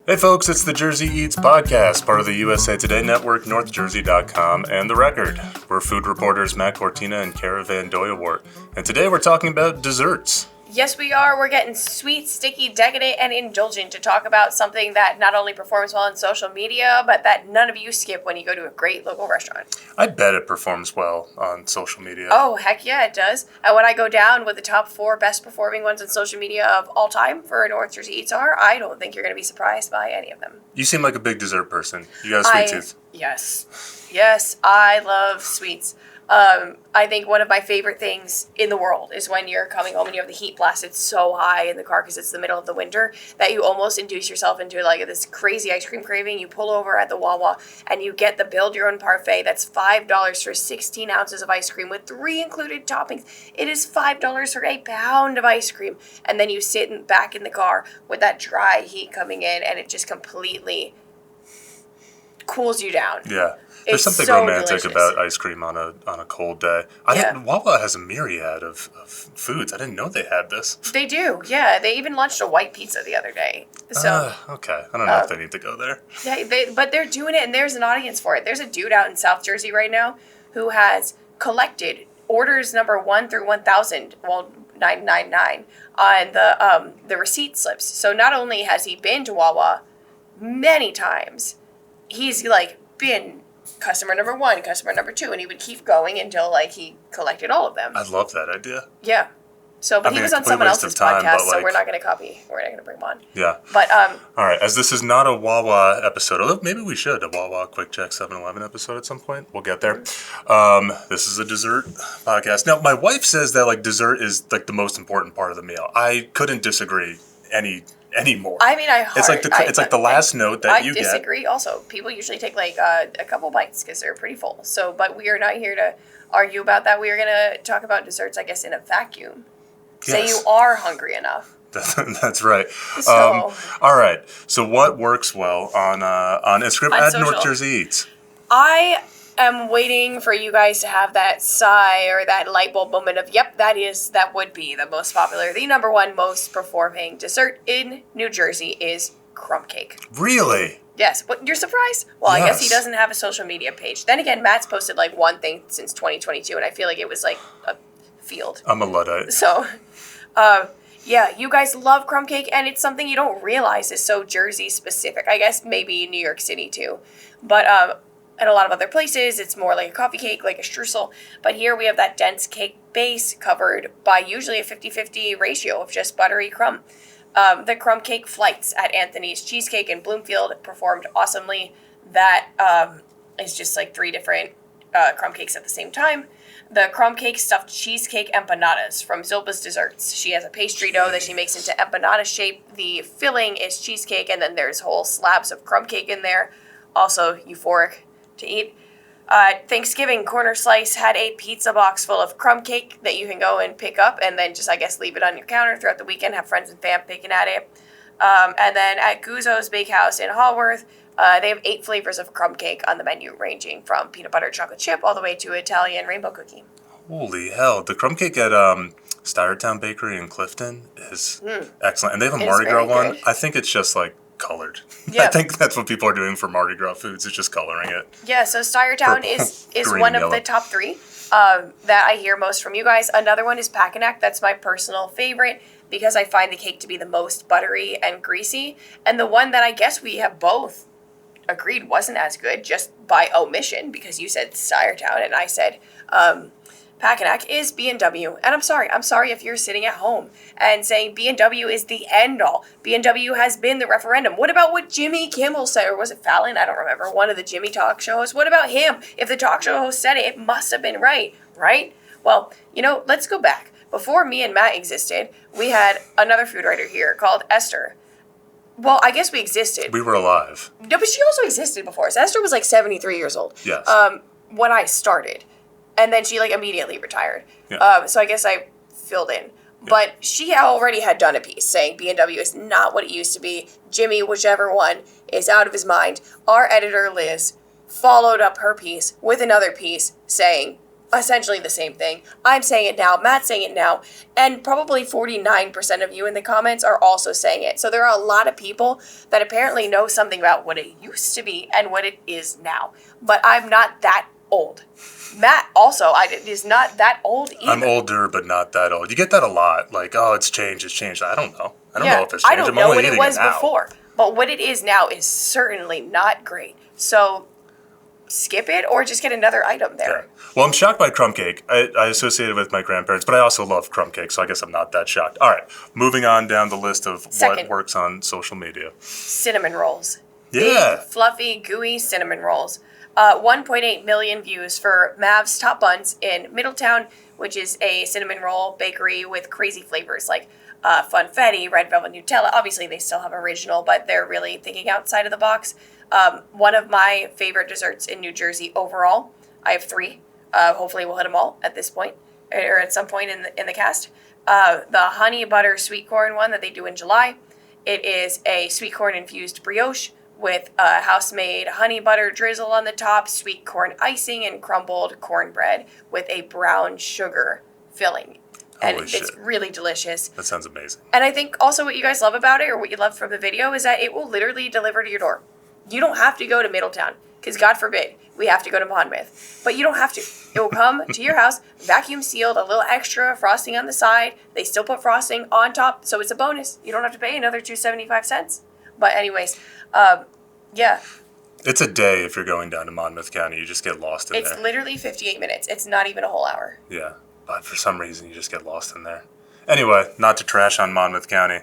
Hey folks, it's the Jersey Eats podcast, part of the USA Today Network, NorthJersey.com, and The Record. We're food reporters Matt Cortina and VanDooijeweert, and today we're talking about desserts. Yes, we are. We're getting sweet, sticky, decadent, and indulgent to talk about something that not only performs well on social media, but that none of you skip when you go to a great local restaurant. I bet it performs well on social media. Oh, heck yeah, it does. And when I go down with the top 4 best performing ones on social media of all time for North Jersey Eats are, I don't think you're going to be surprised by any of them. You seem like a big dessert person. You got a sweet tooth. Yes, I love sweets. I think one of my favorite things in the world is when you're coming home and you have the heat blasted so high in the car because it's the middle of the winter that you almost induce yourself into like this crazy ice cream craving. You pull over at the Wawa and you get the build your own parfait. That's $5 for 16 ounces of ice cream with 3 included toppings. It is $5 for a pound of ice cream. And then you sit back in the car with that dry heat coming in and it just completely cools you down. Yeah. There's something so romantic delicious about ice cream on a cold day. Wawa has a myriad of foods. I didn't know they had this. They do, yeah. They even launched a white pizza the other day. So okay. I don't know if they need to go there. Yeah, but they're doing it, and there's an audience for it. There's a dude out in South Jersey right now who has collected orders number 1 through 1,000, 999, on the receipt slips. So not only has he been to Wawa many times, he's been customer number 1, customer number 2, and he would keep going until he collected all of them. I love that idea. Yeah. So, but he was on someone else's podcast, so we're not going to copy. We're not going to bring him on. Yeah. But all right, as this is not a Wawa episode, although maybe we should a Wawa Quick Check 7-Eleven episode at some point. We'll get there. This is a dessert podcast. Now, my wife says that dessert is the most important part of the meal. I couldn't disagree anymore. I mean, it's like the last note that you get. I disagree also. People usually take a couple bites because they're pretty full. So, but we are not here to argue about that. We are going to talk about desserts, I guess, in a vacuum. Yes. Say you are hungry enough. That's right. So, all right. So what works well on Instagram at social. North Jersey Eats? I am waiting for you guys to have that sigh or that light bulb moment of, yep, that would be the most popular. The number 1 most performing dessert in New Jersey is crumb cake. Really? Yes. But you're surprised? Well, yes. I guess he doesn't have a social media page. Then again, Matt's posted one thing since 2022, and I feel like it was a field. I'm a Luddite. So, yeah, you guys love crumb cake, and it's something you don't realize is so Jersey specific. I guess maybe New York City too. But in a lot of other places, it's more like a coffee cake, like a streusel. But here we have that dense cake base covered by usually a 50-50 ratio of just buttery crumb. The crumb cake flights at Anthony's Cheesecake in Bloomfield performed awesomely. That is just 3 different crumb cakes at the same time. The crumb cake stuffed cheesecake empanadas from Zilpa's Desserts. She has a pastry dough that she makes into empanada shape. The filling is cheesecake, and then there's whole slabs of crumb cake in there. Also euphoric to eat. Thanksgiving Corner Slice had a pizza box full of crumb cake that you can go and pick up and then just, leave it on your counter throughout the weekend, have friends and fam picking at it. And then at Guzzo's Bakehouse in Hallworth, they have 8 flavors of crumb cake on the menu, ranging from peanut butter chocolate chip all the way to Italian rainbow cookie. Holy hell. The crumb cake at Stuyertown Bakery in Clifton is excellent. And they have a Mardi Gras one. I think it's just colored. Yeah. I think that's what people are doing for Mardi Gras foods, is just coloring it. Yeah, so Stuyertown is one of the top 3 that I hear most from you guys. Another one is Packanack. That's my personal favorite because I find the cake to be the most buttery and greasy. And the one that I guess we have both agreed wasn't as good, just by omission, because you said Stuyertown and I said Packanack, is B&W. And I'm sorry if you're sitting at home and saying B&W is the end all. B&W has been the referendum. What about what Jimmy Kimmel said, or was it Fallon? I don't remember. One of the Jimmy talk shows. What about him? If the talk show host said it, it must have been right? Well, let's go back. Before me and Matt existed, we had another food writer here called Esther. Well, I guess we existed. We were alive. No, but she also existed before us. Esther was 73 years old. Yes. When I started. And then she immediately retired. Yeah. So I guess I filled in. Yeah. But she already had done a piece saying B&W is not what it used to be. Jimmy, whichever one, is out of his mind. Our editor, Liz, followed up her piece with another piece saying essentially the same thing. I'm saying it now, Matt's saying it now, and probably 49% of you in the comments are also saying it. So there are a lot of people that apparently know something about what it used to be and what it is now. But I'm not that old. Matt also is not that old either. I'm older, but not that old. You get that a lot. Like, oh, it's changed. I don't know. I don't know if it's changed. I don't I'm know only what it eating was now. before. But what it is now is certainly not great. So skip it or just get another item there. Yeah. Well, I'm shocked by crumb cake. I associate it with my grandparents, but I also love crumb cake, so I guess I'm not that shocked. All right, moving on down the list of Second. what works on social media. Cinnamon rolls. Yeah. Big, fluffy, gooey cinnamon rolls. 1.8 million views for Mav's Top Buns in Middletown, which is a cinnamon roll bakery with crazy flavors like funfetti, red velvet Nutella. Obviously, they still have original, but they're really thinking outside of the box. One of my favorite desserts in New Jersey overall. I have 3. Hopefully, we'll hit them all at this point or at some point in the cast. The honey butter sweet corn one that they do in July. It is a sweet corn infused brioche with house-made honey butter drizzle on the top, sweet corn icing, and crumbled cornbread with a brown sugar filling. And it's really delicious. That sounds amazing. And I think also what you guys love about it, or what you love from the video, is that it will literally deliver to your door. You don't have to go to Middletown, because God forbid, we have to go to Monmouth. But you don't have to. It will come to your house, vacuum sealed, a little extra frosting on the side. They still put frosting on top, so it's a bonus. You don't have to pay another $2.75. But anyways, yeah. It's a day if you're going down to Monmouth County. You just get lost in there. It's literally 58 minutes. It's not even a whole hour. Yeah, but for some reason you just get lost in there. Anyway, not to trash on Monmouth County.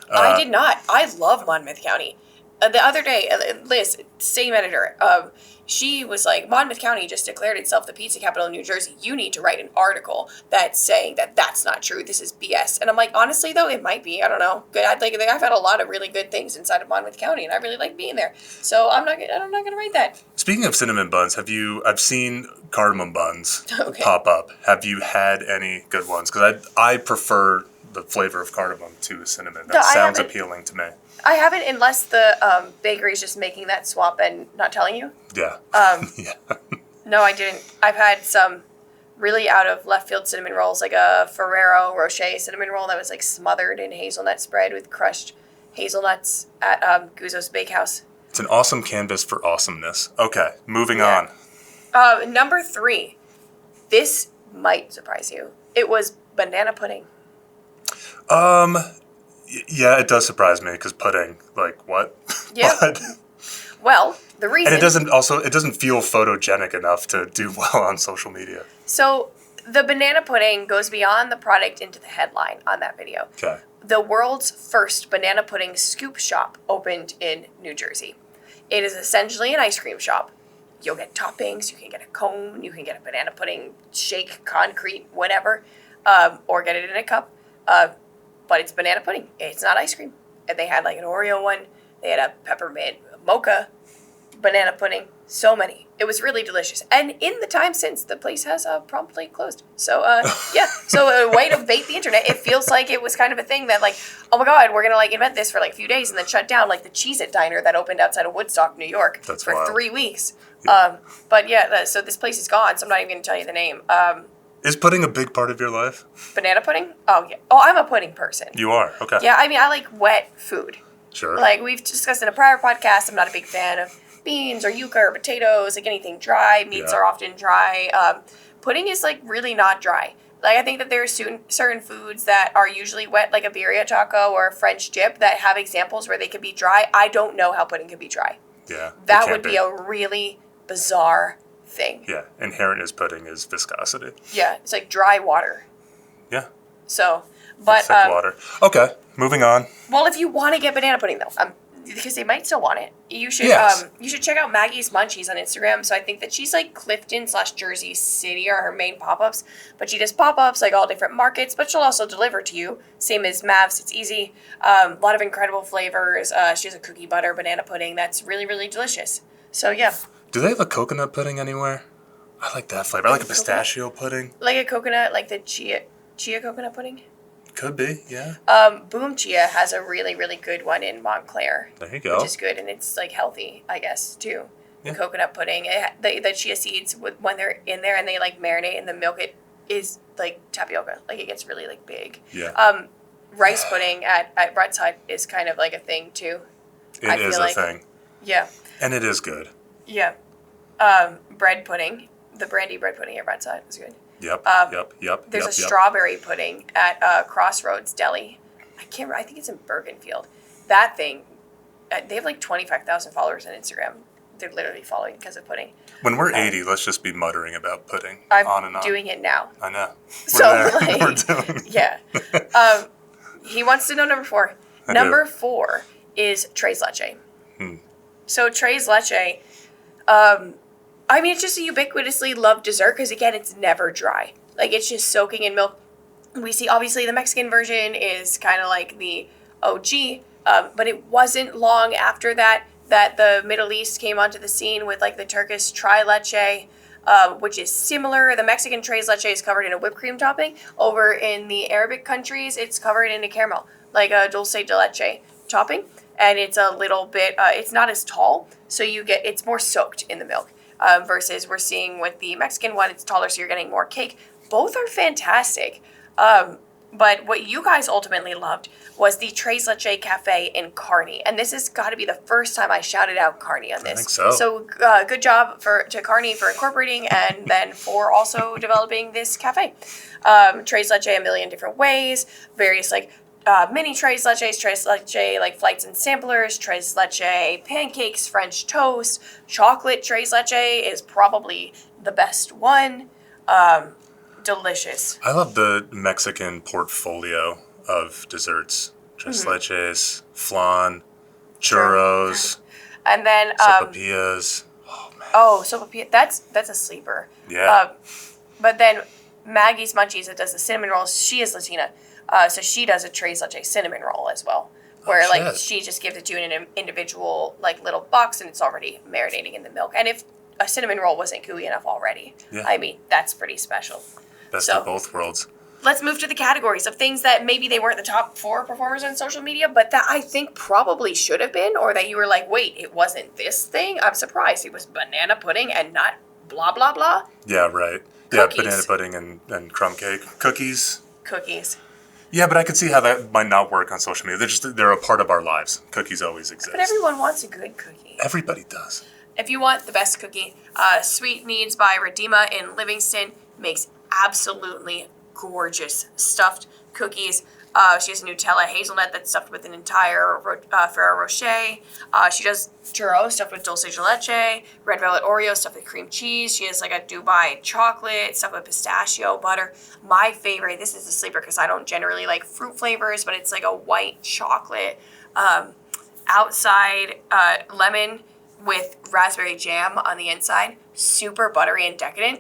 I did not. I love Monmouth County. The other day, Liz, same editor, she was like, Monmouth County just declared itself the pizza capital of New Jersey. You need to write an article that's saying that that's not true. This is BS. And I'm like, honestly, though, it might be. I don't know. I've had a lot of really good things inside of Monmouth County, and I really like being there. So I'm not going to write that. Speaking of cinnamon buns, I've seen cardamom buns pop up. Have you had any good ones? Because I prefer the flavor of cardamom to cinnamon. That sounds appealing to me. I haven't, unless the bakery's just making that swap and not telling you. Yeah. Yeah. No, I didn't. I've had some really out of left field cinnamon rolls, like a Ferrero Rocher cinnamon roll that was like smothered in hazelnut spread with crushed hazelnuts at Guzzo's Bakehouse. It's an awesome canvas for awesomeness. Okay, moving on. Number 3. This might surprise you. It was banana pudding. Yeah, it does surprise me because pudding, like what? Yeah. Well, the reason... And it doesn't feel photogenic enough to do well on social media. So the banana pudding goes beyond the product into the headline on that video. Okay. The world's first banana pudding scoop shop opened in New Jersey. It is essentially an ice cream shop. You'll get toppings, you can get a cone, you can get a banana pudding shake, concrete, whatever, or get it in a cup. But it's banana pudding. It's not ice cream. And they had like an Oreo one. They had a peppermint mocha banana pudding. So many. It was really delicious. And in the time since, the place has promptly closed. So, yeah. So a way to bait the internet. It feels like it was kind of a thing that like, oh my God, we're going to like invent this for like a few days and then shut down like the Cheez-It diner that opened outside of Woodstock, New York for wild. 3 weeks. Yeah. But yeah, so this place is gone. So I'm not even going to tell you the name. Is pudding a big part of your life? Banana pudding? Oh, yeah. Oh, I'm a pudding person. You are? Okay. Yeah, I mean, I like wet food. Sure. Like we've discussed in a prior podcast, I'm not a big fan of beans or yuca or potatoes, like anything dry. Meats are often dry. Pudding is like really not dry. Like I think that there are certain foods that are usually wet, like a birria taco or a French dip, that have examples where they can be dry. I don't know how pudding can be dry. Yeah. That would be a really bizarre thing. Yeah. Inherent as pudding is viscosity. Yeah, it's like dry water. Yeah. So, but thick water. Okay, moving on. Well, if you want to get banana pudding though, because they might still want it, you should you should check out Maggie's Munchies on Instagram. So I think that she's like Clifton/Jersey City are her main pop-ups, but she does pop-ups like all different markets, but she'll also deliver to you. Same as Mavs, it's easy. A lot of incredible flavors. She has a cookie butter banana pudding that's really, really delicious. So yeah. Do they have a coconut pudding anywhere? I like that flavor. I like a pistachio pudding. Like a coconut, like the chia coconut pudding? Could be, yeah. Boom Chia has a really, really good one in Montclair. There you go. Which is good, and it's like healthy, I guess, too. the coconut pudding, the chia seeds when they're in there and they like marinate in the milk, it is like tapioca. Like it gets really like big. Yeah. Rice pudding at Red's Hut is kind of like a thing too. It is a thing. Yeah. And it is good. Yeah. Bread pudding, the brandy bread pudding at Red's Hut is good. Yep. Yep. There's a strawberry pudding at Crossroads Deli. I think it's in Bergenfield. That thing, they have like 25,000 followers on Instagram. They're literally following because of pudding. When we're 80, let's just be muttering about pudding I'm on and on. doing it now. I know. We're doing it. Yeah. He wants to know number 4. Number 4 is tres leche. So tres leche, I mean, it's just a ubiquitously loved dessert because, again, it's never dry. Like, it's just soaking in milk. We see, obviously, the Mexican version is kind of like the OG, but it wasn't long after that the Middle East came onto the scene with, like, the Turkish tri leche, which is similar. The Mexican tres leche is covered in a whipped cream topping. Over in the Arabic countries, it's covered in a caramel, like a dulce de leche topping. And it's a little bit, it's not as tall, so it's more soaked in the milk. Versus we're seeing with the Mexican one, it's taller, so you're getting more cake. Both are fantastic. But what you guys ultimately loved was the Tres Leche Cafe in Kearney. And this has got to be the first time I shouted out Kearney on this. I think so. So good job to Kearney for incorporating and then for also developing this cafe. Tres Leche a million different ways, various like mini tres leches like flights and samplers, tres leche pancakes, French toast, chocolate tres leche is probably the best one. Delicious. I love the Mexican portfolio of desserts. Tres leches, flan, churros, and then sopapillas. Oh man. Oh, sopapilla. That's a sleeper. Yeah. But then Maggie's Munchies that does the cinnamon rolls. She is Latina. So she does a tres leche cinnamon roll as well, where like she just gives it to you in an individual like little box and it's already marinating in the milk. And if a cinnamon roll wasn't gooey enough already, I mean that's pretty special. Best of both worlds. Let's move to the categories of things that maybe they weren't the top 4 performers on social media, but that I think probably should have been, or that you were like, wait, it wasn't this thing. I'm surprised it was banana pudding and not blah blah blah. Yeah, right. Cookies. Yeah, banana pudding and crumb cake, cookies. Yeah, but I could see how that might not work on social media. They're a part of our lives. Cookies always exist. But everyone wants a good cookie. Everybody does. If you want the best cookie, Sweet Needs by Redima in Livingston makes absolutely gorgeous stuffed cookies. She has a Nutella hazelnut that's stuffed with an entire Ferrero Rocher. She does churros stuffed with dulce de leche, red velvet Oreo stuffed with cream cheese. She has like a Dubai chocolate stuffed with pistachio butter. My favorite, this is a sleeper because I don't generally like fruit flavors, but it's like a white chocolate outside lemon with raspberry jam on the inside. Super buttery and decadent.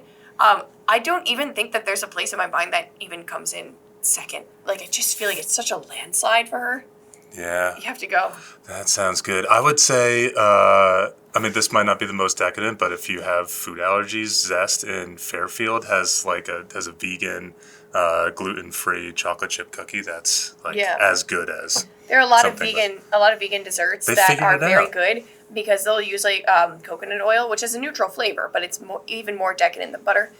I don't even think that there's a place in my mind that even comes in second. Like, I just feel like it's such a landslide for her. Yeah. You have to go. That sounds good. I would say, I mean, this might not be the most decadent, but if you have food allergies, Zest in Fairfield has a vegan, gluten-free chocolate chip cookie that's like as good as. There are a lot of vegan desserts that are very good because they'll use like coconut oil, which is a neutral flavor, but it's even more decadent than butter.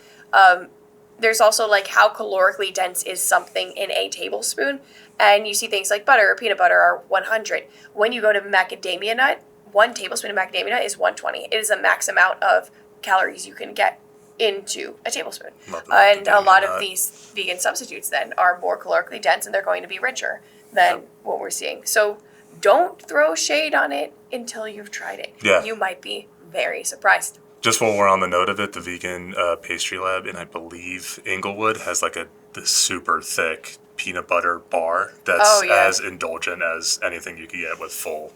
There's also like how calorically dense is something in a tablespoon. And you see things like butter or peanut butter are 100. When you go to macadamia nut, 1 tablespoon of macadamia nut is 120. It is the max amount of calories you can get into a tablespoon. And a lot of these vegan substitutes then are more calorically dense and they're going to be richer than what we're seeing. So don't throw shade on it until you've tried it. Yeah. You might be very surprised. Just while we're on the note of it, the vegan pastry lab in, I believe, Inglewood has like this super thick peanut butter bar that's as indulgent as anything you could get with full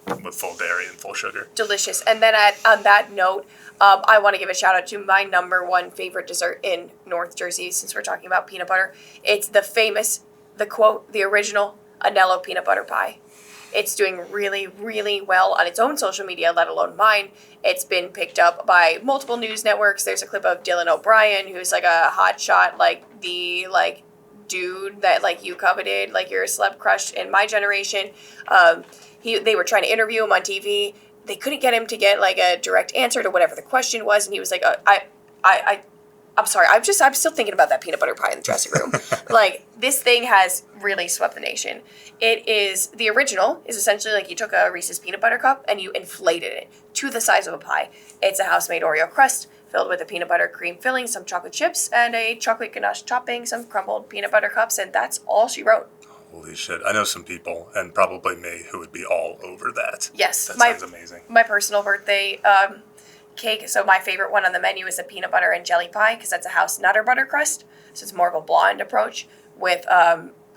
dairy and full sugar. Delicious. And then on that note, I want to give a shout out to my number 1 favorite dessert in North Jersey, since we're talking about peanut butter. It's the famous, the original Anello peanut butter pie. It's doing really, really well on its own social media, let alone mine. It's been picked up by multiple news networks. There's a clip of Dylan O'Brien, who's like a hotshot, like the like dude that like you coveted, like your celeb crush in my generation. They were trying to interview him on TV. they couldn't get him to get like a direct answer to whatever the question was, and he was like, I'm sorry, I'm still thinking about that peanut butter pie in the dressing room. Like, this thing has really swept the nation. The original is essentially like you took a Reese's peanut butter cup and you inflated it to the size of a pie. It's a house-made Oreo crust filled with a peanut butter cream filling, some chocolate chips, and a chocolate ganache topping, some crumbled peanut butter cups, and that's all she wrote. Holy shit. I know some people, and probably me, who would be all over that. Yes. That sounds amazing. My personal birthday cake. So my favorite one on the menu is the peanut butter and jelly pie because that's a house nutter butter crust. So it's more of a blonde approach with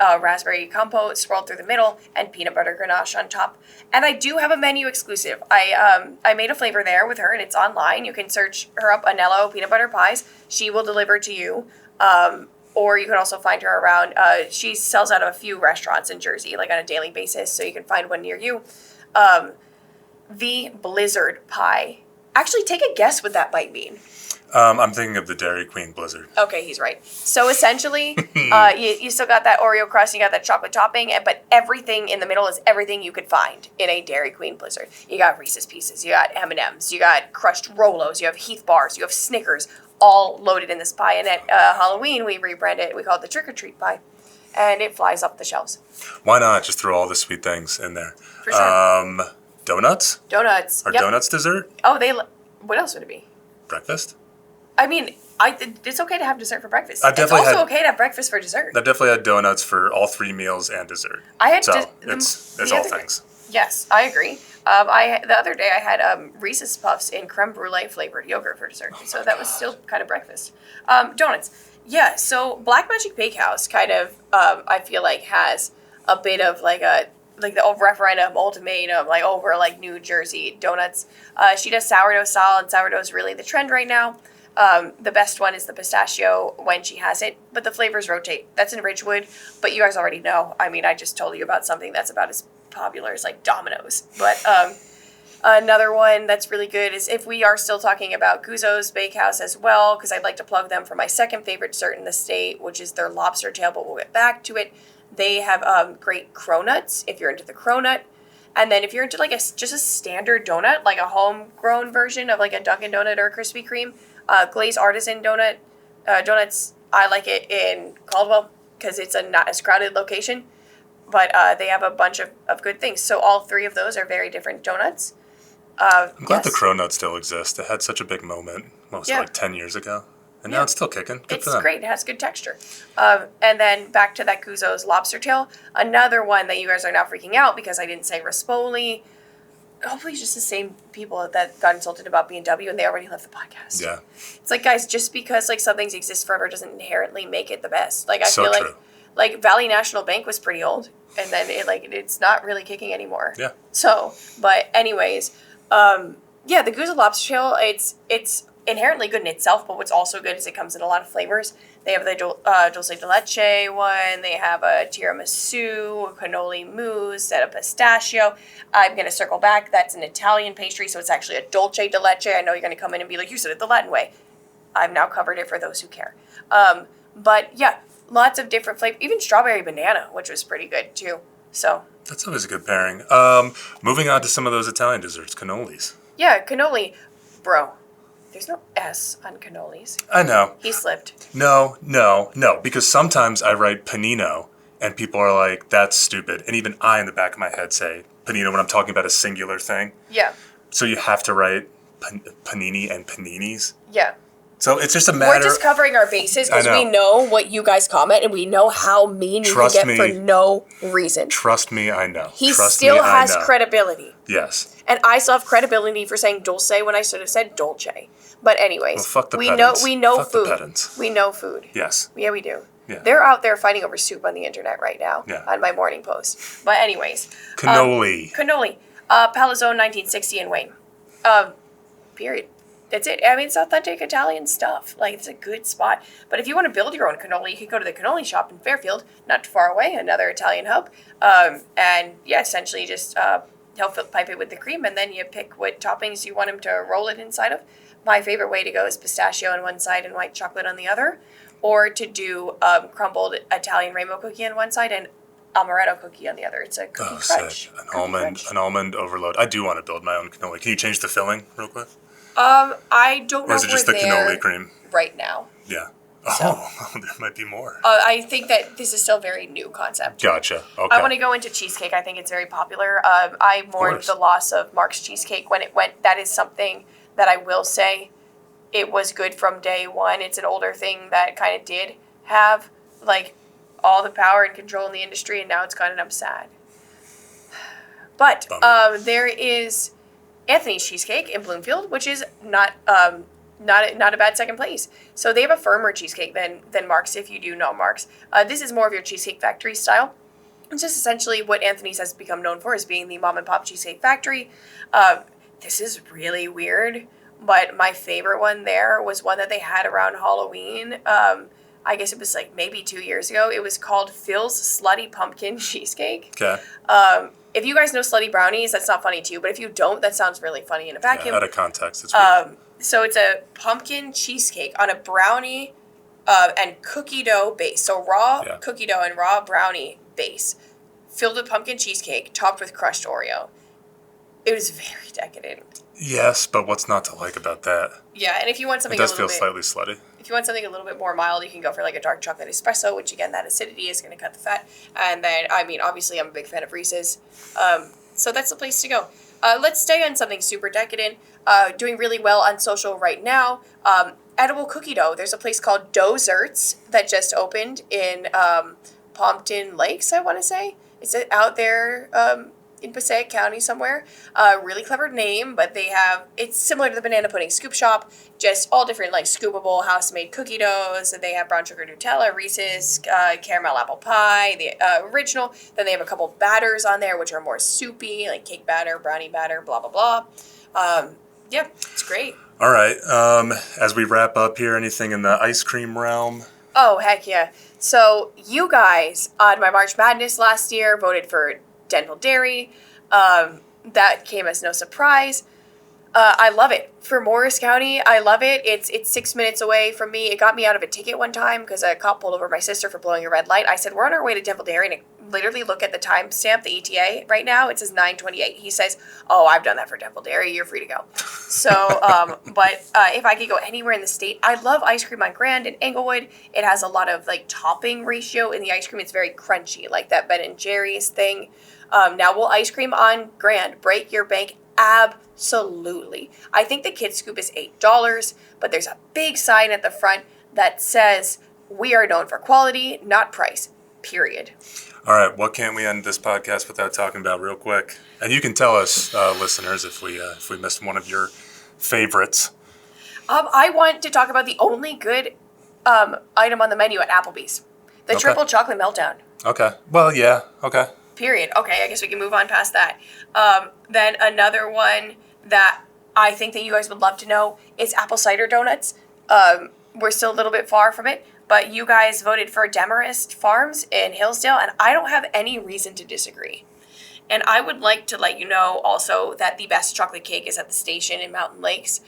raspberry compote swirled through the middle and peanut butter ganache on top. And I do have a menu exclusive. I made a flavor there with her, and it's online. You can search her up, Anello Peanut Butter Pies. She will deliver to you. Or you can also find her around. She sells out of a few restaurants in Jersey, like on a daily basis, so you can find one near you. The Blizzard Pie. Actually, take a guess what that might mean. I'm thinking of the Dairy Queen Blizzard. Okay, he's right. So essentially, you still got that Oreo crust, you got that chocolate topping, but everything in the middle is everything you could find in a Dairy Queen Blizzard. You got Reese's Pieces, you got M&Ms, you got crushed Rolos, you have Heath bars, you have Snickers, all loaded in this pie. And at Halloween, we rebranded it. We call it the Trick or Treat Pie, and it flies up the shelves. Why not just throw all the sweet things in there? For sure. Donuts? Donuts. Are donuts dessert? Oh, what else would it be? Breakfast? I mean, it's okay to have dessert for breakfast. I've definitely it's also okay to have breakfast for dessert. I've definitely had donuts for all 3 meals and dessert. It's all things. Yes, I agree. The other day I had Reese's Puffs in creme brulee flavored yogurt for dessert, so that was still kind of breakfast. Donuts. Yeah, so Black Magic Bakehouse kind of, I feel like, has a bit of like the referendum ultimatum, like over like New Jersey donuts. She does sourdough style, and sourdough is really the trend right now. The best one is the pistachio when she has it, but the flavors rotate. That's in Ridgewood, but you guys already know. I mean, I just told you about something that's about as popular as like Domino's. But another one that's really good is, if we are still talking about Guzzo's Bakehouse as well, because I'd like to plug them for my second favorite dessert in the state, which is their lobster tail, but we'll get back to it. They have great cronuts if you're into the cronut. And then if you're into like just a standard donut, like a homegrown version of like a Dunkin' Donut or a Krispy Kreme, Glazed Artisan donuts, I like it in Caldwell because it's a not as crowded location. But they have a bunch of good things. So all 3 of those are very different donuts. I'm glad the cronut still exists. It had such a big moment, like 10 years ago. And now it's still kicking. Good for them. It's great. It has good texture. And then back to that Guzzo's lobster tail. Another one that you guys are now freaking out because I didn't say Rispoli. Hopefully it's just the same people that got insulted about B&W and they already left the podcast. Yeah. It's like, guys, just because like some things exist forever doesn't inherently make it the best. Like I So feel true. like Valley National Bank was pretty old, and then it's not really kicking anymore. Yeah. So, but anyways, the Guzzo lobster tail, it's inherently good in itself, but what's also good is it comes in a lot of flavors. They have the dulce de leche one. They have a tiramisu, a cannoli mousse, and a pistachio. I'm going to circle back. That's an Italian pastry, so it's actually a dulce de leche. I know you're going to come in and be like, you said it the Latin way. I've now covered it for those who care. But yeah, lots of different flavors. Even strawberry banana, which was pretty good too. So that's always a good pairing. Moving on to some of those Italian desserts, cannolis. Yeah, cannoli. Bro, there's no S on cannolis. I know. He slipped. No, because sometimes I write panino, and people are like, that's stupid. And even I, in the back of my head, say panino when I'm talking about a singular thing. Yeah. So you have to write panini and paninis. Yeah. So it's just a matter... We're just covering our bases because we know what you guys comment, and we know how mean you can get for no reason. Trust me, I know. He still has credibility. Yes. And I still have credibility for saying dulce when I should have said dolce. But anyways, well, fuck the pedants. We know fuck food. The pedants. We know food. Yes. Yeah, we do. Yeah. They're out there fighting over soup on the internet right now. Yeah. On my morning post. But anyways. Cannoli. Palazone 1960 in Wayne. Period. That's it. I mean, it's authentic Italian stuff. Like, it's a good spot. But if you want to build your own cannoli, you can go to the cannoli shop in Fairfield, not too far away, another Italian hub. And yeah, essentially just help pipe it with the cream, and then you pick what toppings you want them to roll it inside of. My favorite way to go is pistachio on one side and white chocolate on the other, or to do crumbled Italian rainbow cookie on one side and amaretto cookie on the other. It's a cookie crunch. Sick. Crunch. An almond overload. I do want to build my own cannoli. Can you change the filling real quick? I don't know Or if is it just we're the there cannoli cream? right now. Yeah. So. Oh, there might be more. I think that this is still a very new concept. Gotcha. Okay. I want to go into cheesecake. I think it's very popular. I mourned the loss of Mark's Cheesecake when it went. That is something that I will say it was good from day one. It's an older thing that kind of did have, like, all the power and control in the industry, and now it's gone, and I'm sad. But there is Anthony's Cheesecake in Bloomfield, which is not a bad second place. So they have a firmer cheesecake than Mark's, if you do know Mark's. This is more of your Cheesecake Factory style. It's just essentially what Anthony's has become known for, as being the mom and pop Cheesecake Factory. This is really weird, but my favorite one there was one that they had around Halloween. I guess it was like maybe 2 years ago. It was called Phil's Slutty Pumpkin Cheesecake. Okay. If you guys know Slutty Brownies, that's not funny to you. But if you don't, that sounds really funny in a vacuum. Yeah, out of context, it's weird. So it's a pumpkin cheesecake on a brownie and cookie dough base. So raw cookie dough and raw brownie base filled with pumpkin cheesecake topped with crushed Oreo. It was very decadent. Yes, but what's not to like about that? Yeah, and if you want something it does feel slightly slutty. If you want something a little bit more mild, you can go for like a dark chocolate espresso, which again, that acidity is going to cut the fat. And then, I mean, obviously I'm a big fan of Reese's. So that's the place to go. Let's stay on something super decadent. Doing really well on social right now. Edible cookie dough. There's a place called Doughzerts that just opened in Pompton Lakes, I want to say. It's out there in Passaic County somewhere. Really clever name, but it's similar to the Banana Pudding Scoop Shop, just all different like scoopable house-made cookie doughs. They have brown sugar Nutella, Reese's, caramel apple pie, the original. Then they have a couple batters on there, which are more soupy, like cake batter, brownie batter, blah, blah, blah. Yeah, it's great. All right. As we wrap up here, anything in the ice cream realm? Oh, heck yeah. So you guys on my March Madness last year voted for Denville Dairy. That came as no surprise. I love it. For Morris County, I love it. It's 6 minutes away from me. It got me out of a ticket one time because a cop pulled over my sister for blowing a red light. I said, we're on our way to Denville Dairy, and literally look at the timestamp, the ETA right now. It says 9:28. He says, oh, I've done that for Denville Dairy. You're free to go. So, but if I could go anywhere in the state, I love ice cream on Grand and Englewood. It has a lot of like topping ratio in the ice cream. It's very crunchy, like that Ben & Jerry's thing. Now, will ice cream on Grand break your bank? Absolutely. I think the Kid Scoop is $8, but there's a big sign at the front that says, we are known for quality, not price, period. All right, what can't we end this podcast without talking about real quick? And you can tell us, listeners, if we missed one of your favorites. I want to talk about the only good item on the menu at Applebee's. The triple chocolate meltdown. Okay. Well, yeah. Okay. Period. Okay, I guess we can move on past that. Then another one that I think that you guys would love to know is apple cider donuts. We're still a little bit far from it, but you guys voted for Demarest Farms in Hillsdale, and I don't have any reason to disagree. And I would like to let you know also that the best chocolate cake is at the station in Mountain Lakes.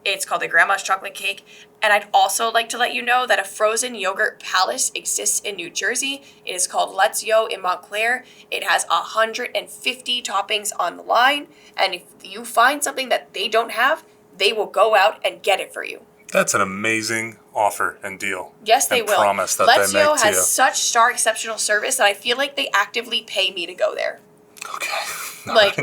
It's called the Grandma's Chocolate Cake. And I'd also like to let you know that a frozen yogurt palace exists in New Jersey. It is called Let's Yo in Montclair. It has 150 toppings on the line. And if you find something that they don't have, they will go out and get it for you. That's an amazing offer and deal. Yes, they will. Promise that Let's they make Yo to you. has such star exceptional service that I feel like they actively pay me to go there. Okay. Like,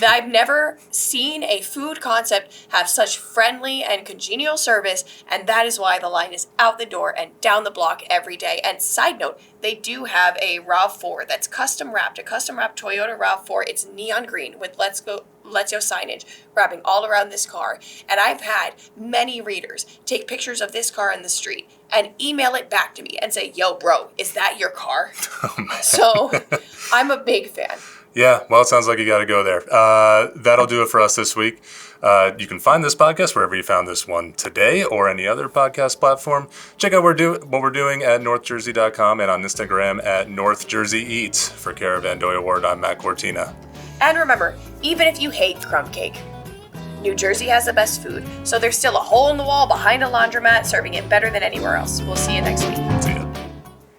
I've never seen a food concept have such friendly and congenial service, and that is why the line is out the door and down the block every day. And side note, they do have a RAV4 that's custom wrapped, a custom wrapped Toyota RAV4. It's neon green with Let's Yo signage wrapping all around this car. And I've had many readers take pictures of this car in the street and email it back to me and say, yo, bro, is that your car? Oh, so I'm a big fan. Yeah, well, it sounds like you got to go there. That'll do it for us this week. You can find this podcast wherever you found this one today or any other podcast platform. Check out what we're doing at northjersey.com and on Instagram at northjerayeats. For care of VanDooijeweert, I'm Matt Cortina. And remember, even if you hate crumb cake, New Jersey has the best food, so there's still a hole in the wall behind a laundromat serving it better than anywhere else. We'll see you next week. See ya.